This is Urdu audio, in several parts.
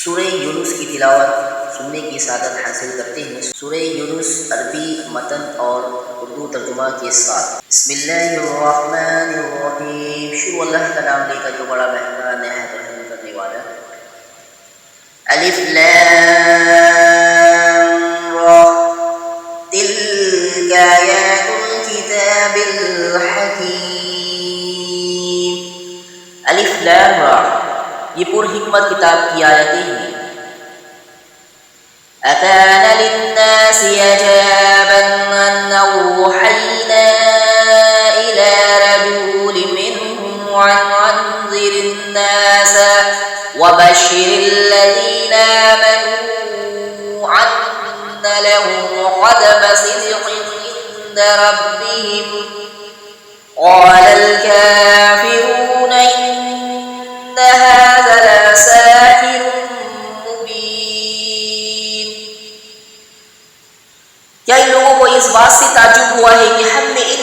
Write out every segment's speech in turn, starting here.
سورہ یونس کی تلاوت سننے کی سعادت حاصل کرتے ہیں۔ سورہ یونس عربی متن اور اردو ترجمہ کے ساتھ۔ بسم اللہ الرحمن الرحیم، شروع اللہ کا نام لے کر جو بڑا مہربان نہایت رحم کرنے والا ہے۔ الف لام را تلک آیات الکتاب الحکیم۔ الف لام را، یہ پر حکمت کتاب کی آیتیں ہیں۔ اکان للناس عجابا ان اوحینا الى رجل منهم ان انذر الناس وبشر الذين آمنوا ان لهم قدم صدق عند ربهم قال الكافرون ان هذا لساحر مبین۔ کیا ان لوگوں کو اس بات سے تعجب ہوا ہے کہ ہم نے ان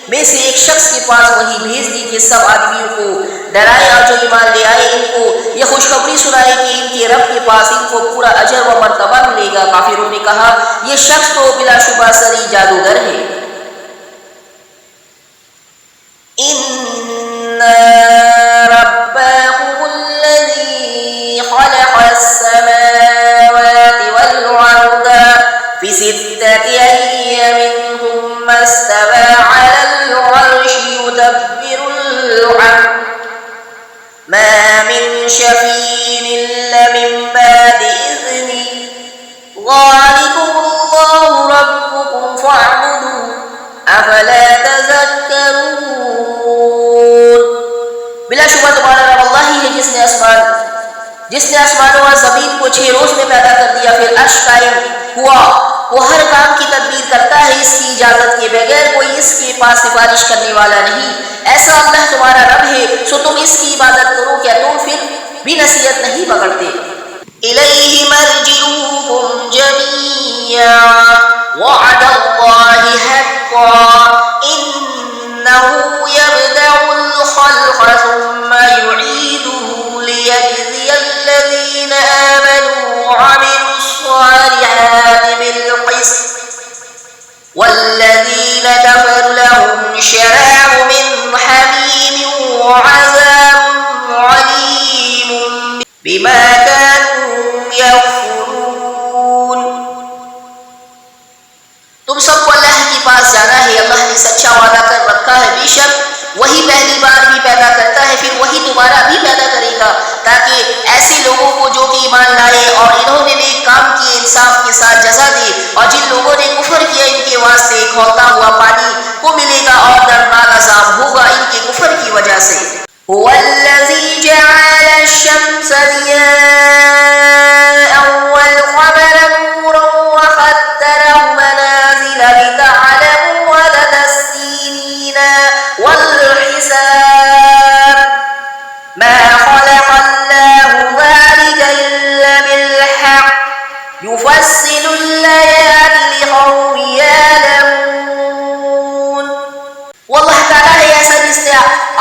میں سے ایک شخص کے پاس وہی بھیج دی کہ سب آدمیوں کو ڈرائے اور جو ایمان لے آئے ان کو یہ خوشخبری سنائے کہ ان کے رب کے پاس ان کو پورا اجر و مرتبہ ملے گا۔ کافروں نے کہا یہ شخص تو بلا شبہ سری جادوگر ہے۔ ان ربكم الذي خلق السماوات والأرض في 6 أيام ثم استوى على العرش يدبر الأمر ما من شفيع إلا من بعد إذنه ذلكم الله ربكم فاعبدوه أفلا تذكرون۔ بلا شبہ تمہارا رب اللہ ہی ہے جس نے آسمانوں اور زمین کو 6 روز میں پیدا کر دیا، پھر عرش قائم ہوا۔ وہ ہر کام کی تدبیر کرتا ہے اس کی اجازت کے بغیر کوئی اس کے پاس سفارش کرنے والا نہیں۔ ایسا اللہ تمہارا رب ہے سو تم اس کی عبادت کرو، کیا تم پھر بھی نصیحت نہیں پکڑتے؟ الیہ مرجعکم جمیعا وعد اللہ حقا انہ یبدأ الخلق ثم يعيده ليجزي الذين آمنوا وعملوا الصالحات بالقسط والذين كفروا لهم شراب من حميم وعذاب عليم بما كانوا يكفرون۔ تم سب کو اللہ کے پاس جانا ہے، اللہ نے سچا وعدہ کر رکھا ہے، بے شک وہی پہلی بار بھی پیدا کرتا ہے پھر وہی دوبارہ بھی پیدا کرے گا، تاکہ ایسے لوگوں کو جو کہ ایمان لائے اور انہوں نے نیک کام کیے انصاف کے ساتھ جزا دے، اور جن لوگوں نے کفر کیا ان کے واسطے کھولتا ہوا پانی کو ملے گا اور دردناک عذاب ہوگا ان کے کفر کی وجہ سے۔ هو الذي جعل الشمس ضياء والقمر نورا وقدره منازل لتعلموا عدد السنين والحساب ما خلق الله ذلك إلا بالحق يفصل الآيات لقوم يعلمون۔ وہ اللہ تعالیٰ ہے ایسا جس نے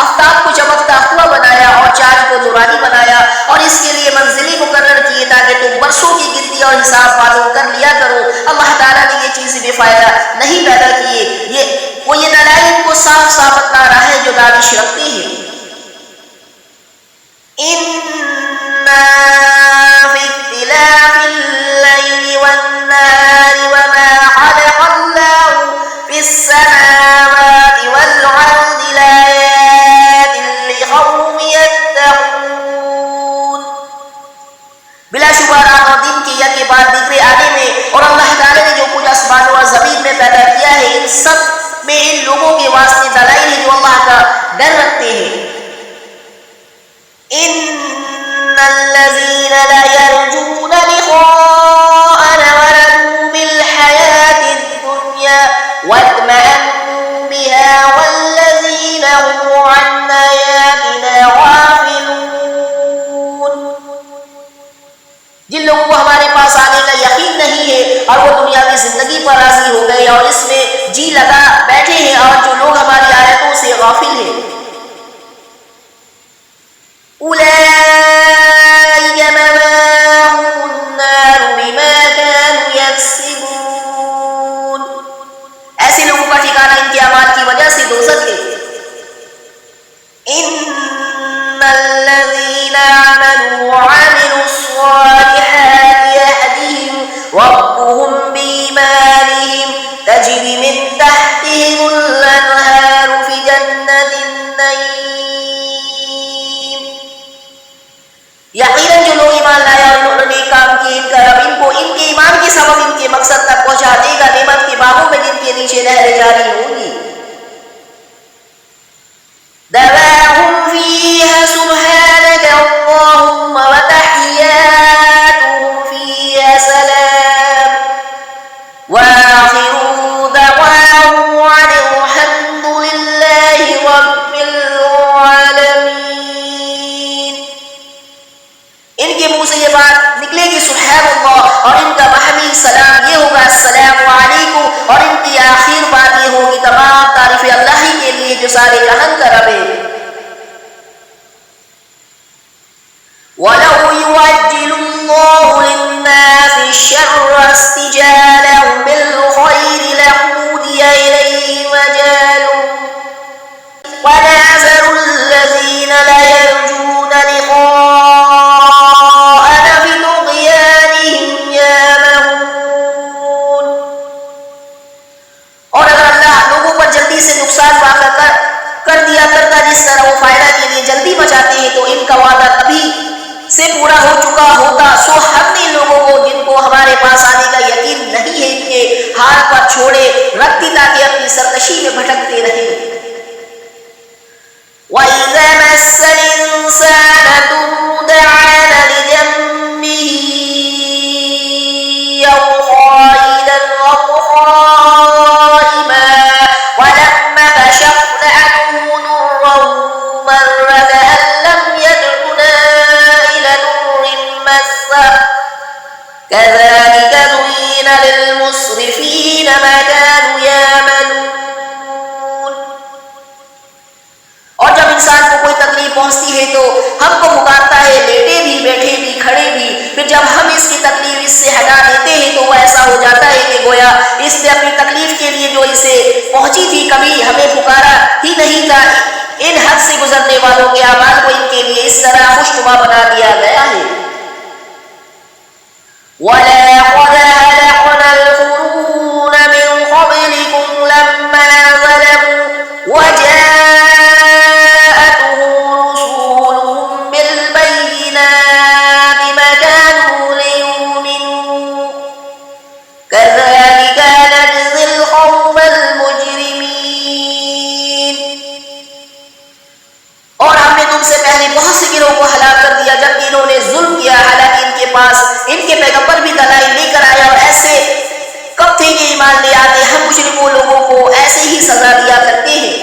آفتاب کو چمکتا ہوا بنایا اور چاند کو نورانی بنایا اور اس کے لیے منزلیں مقرر کیے تاکہ تم برسوں کی گنتی اور حساب معلوم کر لیا کرو۔ اللہ تعالیٰ نے یہ چیزیں بے فائدہ نہیں پیدا کیے، وہ یہ دلائل کو صاف صاف بتا رہا ہے جو دانش رکھتے ہیں۔ إِنَّا فِي اخْتِلَافِ اللَّيْلِ وَالنَّهَارِ وَمَا خَلَقَ اللَّهُ فِي السَّمَاوَاتِ وَالْأَرْضِ لَآيَاتٍ لِقَوْمٍ يَتَّقُونَ۔ بلا شبہ رات اور دن کے یک کے بعد دیگرے آنے میں اور اللہ تعالی نے جو کچھ آسمانوں اور زمین میں پیدا کیا ہے ان سب میں ان لوگوں کے واسطے دلائل ہیں جو اللہ کا ڈر رکھتے ہیں۔ ان الذين لا يرجون لقاءنا ورضوا بالحياة الدنيا واطمأنوا بها والذين هم عن آياتنا غافلون۔ جن لوگوں کو ہمارے پاس آنے کا یقین نہیں ہے اور وہ دنیاوی زندگی پر راضی ہو گئے اور اس میں جی لگا بیٹھے ہیں اور جو لوگ ہماری آیتوں سے غافل ہیں، أولئك مواهم گے کہ سبحان اللہ، اور ان کا محمی سلام یہ ہوگا السلام علیکم، اور ان کی آخر بات یہ ہوگی تمام تعریفیں اللہ ہی کے لیے جو سارے جہان کا رب ہے۔ وَلَوْ يُعَجِّلُ اللَّهُ لِلنَّاسِ الشَّرَّ اسْتِعْجَالَهُم بِالْخَيْرِ لَقُضِيَ إِلَيْهِمْ أَجَلُهُمْ وَنَذَرُ الَّذِينَ لَا يَرْجُونَ لِقَاءَنَا فِي طُغْيَانِهِمْ يَعْمَهُونَ۔ اور اگر اللہ لوگوں پر جلدی سے نقصان واقع کر دیا کرتا جس طرح وہ فائدہ کے لیے جلدی مچاتے ہیں تو ان کا وعدہ تبھی سے پورا ہو چکا ہوتا، سو ہم نے لوگوں کو جن کو ہمارے پاس آنے کا یقین نہیں ہے ان کے حال پر چھوڑے رکھتی تاکہ اپنی سرکشی میں بھٹکتے رہیں۔ وَإِذَا مَسَّ الْإِنسَانَ ضُرٌّ دَعَانَا لِجَنبِهِ أَوْ قَاعِدًا أَوْ قَائِمًا وَلَمَّا كَشَفْنَا عَنْهُ ضُرَّهُ مَرَّ كَأَن لَّمْ يَدْعُنَا إِلَى ضُرٍّ مَّسَّهُ كَذَلِكَ زُيِّنَ لِلْمُسْرِفِينَ مَا كَانُوا يَعْمَلُونَ۔ اور جب انسان کو کوئی تکلیف پہنچتی ہے تو ہم کو پکارتا ہے، لیٹے بھی، بیٹھے بھی، کھڑے بھی، پھر جب ہم اس کی تکلیف اس سے ہٹا دیتے ہیں تو وہ ایسا ہو جاتا ہے کہ گویا اس نے اپنی تکلیف کے لیے جو اسے پہنچی تھی کبھی ہمیں پکارا ہی نہیں تھا۔ ان حد سے گزرنے والوں کے اعمال کو ان کے لیے اس طرح خوشنما بنا دیا گیا ہے۔ وَلَقَدْ أَهْلَكْنَا الْقُرُونَ مِن قَبْلِكُمْ لَمَّا ظَلَمُوا وَجَاءَتْهُمْ رُسُلُهُم بِالْبَيِّنَاتِ مَا كَانُوا لِيُؤْمِنُوا كَذَلِكَ نَجْزِي الْقَوْمَ الْمُجْرِمِينَ۔ اور ہم نے تم سے پہلے بہت سے گروہ کو ہلاک کر دیا جبکہ انہوں نے ظلم کیا، حالانکہ ان کے پاس ان کے پیغمبر بھی دلائل لے کر آیا، اور ایسے کب تھے کہ ایمان لے آتے، ہم مجرموں لوگوں کو ایسے ہی سزا دیا کرتے ہیں۔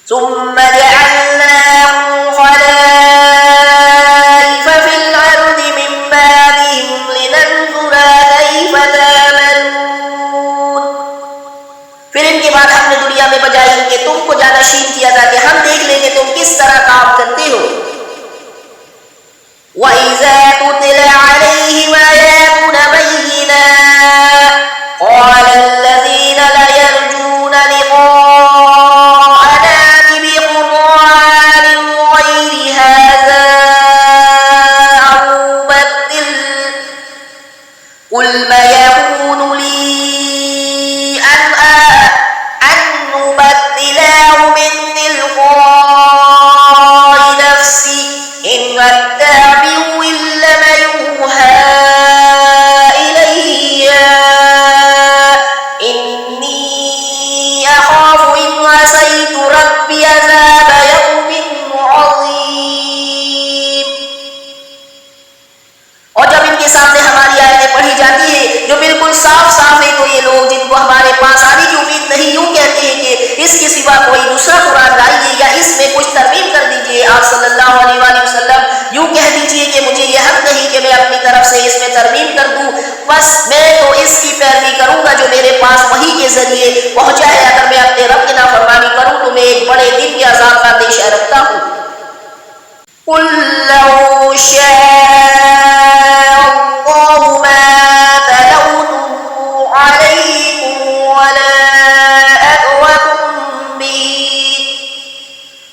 ثم جعلناهم خلائف في الأرض من بعدهم لننظر كيف تعملون۔ پھر ان کے بعد ہم نے دنیا میں بجائے ان کے تم کو جانشین کیا تاکہ ہم دیکھ لیں کہ تم کس طرح کام کرتے ہو۔ وَإِذَا تُتْلَىٰ عَلَيْهِمْ آيَاتُنَا بَيِّنَاتٍ قَالَ الَّذِينَ لَا يَرْجُونَ لِقَاءَنَا ائْتِ بِقُرْآنٍ غَيْرِ هَٰذَا أَوْ بَدِّلْهُ قُلْ مَا يَكُونُ لِي أَنْ أُبَدِّلَهُ مِن تِلْقَاءِ نَفْسِي إِنْ أَتَّبِعُ إِلَّا مَا يُوحَىٰ إِلَيَّ إِنِّي أَخَافُ إِنْ عَصَيْتُ رَبِّي عَذَابَ يَوْمٍ عَظِيمٍ۔ اور جب ان کے سامنے ہماری آیتیں پڑھی جاتی ہیں جو بالکل صاف صاف ہے تو یہ لوگ جن کو ہمارے پاس آنے کی امید نہیں یوں کہتے ہیں کہ اس کے سوا کوئی دوسرا قرآن لائیے یا اس میں کچھ ترمیم کر دیجیے۔ آپ صلی اللہ علیہ وآلہ وسلم یوں کہہ دیجیے کہ مجھے یہ حق نہیں کہ میں اپنی طرف سے اس میں ترمیم کر دوں، بس میں تو اس کی پیروی کروں گا جو میرے پاس وحی کے ذریعے پہنچا ہے۔ اگر میں اپنے رب کی نافرمانی کروں تو میں ایک بڑے دن کے عذاب کا اندیشہ رکھتا ہوں۔ قُل لَّوْ شَاءَ اللَّهُ مَا تَلَوْتُهُ عَلَيْكُمْ وَلَا أَدْرَاكُم بِهِ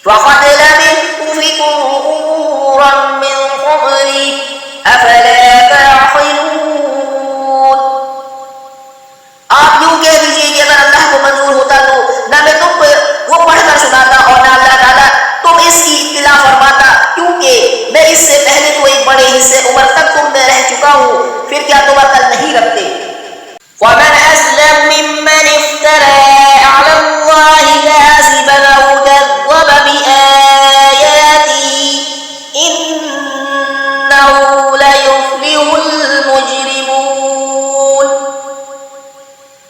فَقَدْ لَبِثْتُ فِيكُمْ أُمُورًا مِّن قَبْلِهِ أَفَلَا تَعْقِلُونَ۔ آپ یوں کہہ دیجیے کہ اگر اللہ کو منظور ہوتا تو نہ میں تم کو وہ پڑھ کر سناتا اور نہ اللہ تعالیٰ تم اس کی اطلاع فرماتا، کیونکہ میں اس سے پہلے تو ایک بڑے حصے عمر تک تم میں رہ چکا ہوں، پھر کیا تم عقل نہیں رکھتے؟ وَمَنْ أَظْلَمُ مِمَّنِ افْتَرَىٰ عَلَى اللَّهِ كَذِبًا أَوْ كَذَّبَ بِآيَاتِهِ إِنَّهُ لَا يُفْلِحُ الْمُجْرِمُونَ۔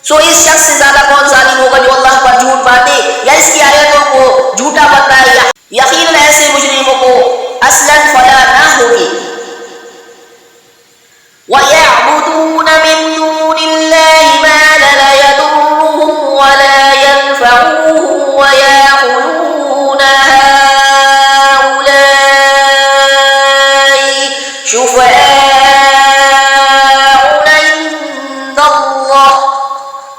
سو اس شخص سے زیادہ کون ظالم ہوگا جو اللہ پر جھوٹ باندھے یا اس کی آیتوں کو جھوٹا بتائے؟ یقیناً ایسے مجرموں کو اصلاً فلاح نہ ہوگی۔ شفعاؤنا عند الله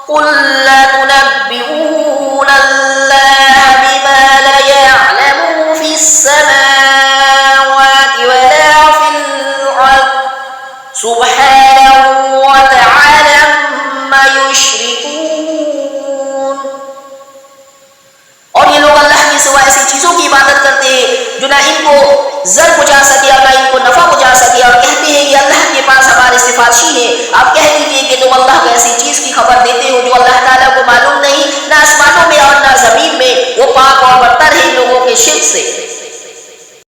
قل لا تنبئون الله بما لا يعلم في السماوات ولا في الأرض سبحانه وتعالى عما يشركون. اور یہ لوگ اللہ کے سوا ایسی چیزوں کی عبادت کرتے ہیں جو نہ ان کو ضر پہنچا سکے اور نہ ان کو نفع پہنچا سکے، اور کہتے ہیں کہ اللہ کے پاس ہمارے سفارشی ہیں. آپ کہہ دیجئے کہ تم اللہ کو ایسی چیز کی خبر دیتے ہو جو اللہ تعالیٰ کو معلوم نہیں، نہ آسمانوں میں اور نہ زمین میں. وہ پاک اور برتر ہے لوگوں کے شرک سے.